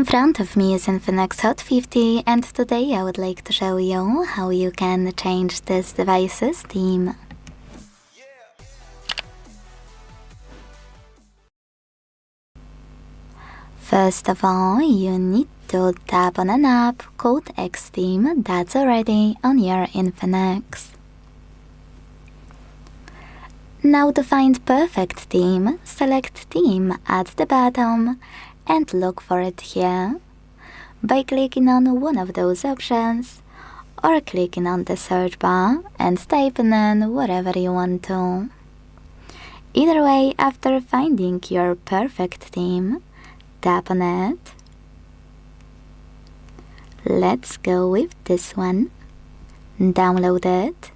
In front of me is INFINIX Hot 50, and today I would like to show you how you can change this device's theme. First of all, you need to tap on an app called X-Theme that's already on your INFINIX. Now to find perfect theme, select Theme at the bottom and look for it here by clicking on one of those options or clicking on the search bar and typing in whatever you want to. Either way, after finding your perfect theme, tap on it. Let's go with this one. Download it.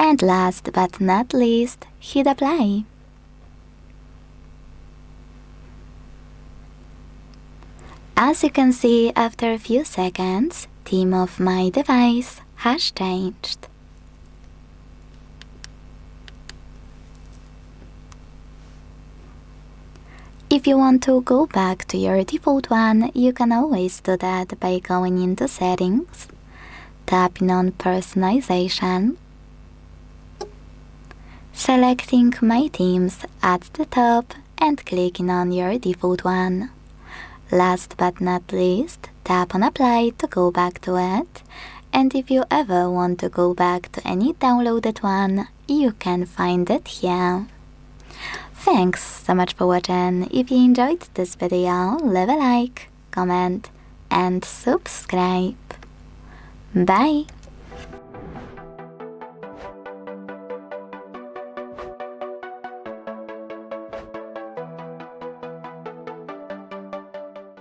And last but not least, hit apply. As you can see, after a few seconds, theme of my device has changed. If you want to go back to your default one, you can always do that by going into Settings, tapping on Personalization, selecting My Themes at the top and clicking on your default one. Last but not least, tap on Apply to go back to it, and if you ever want to go back to any downloaded one, you can find it here. Thanks so much for watching. If you enjoyed this video, leave a like, comment and subscribe. Bye!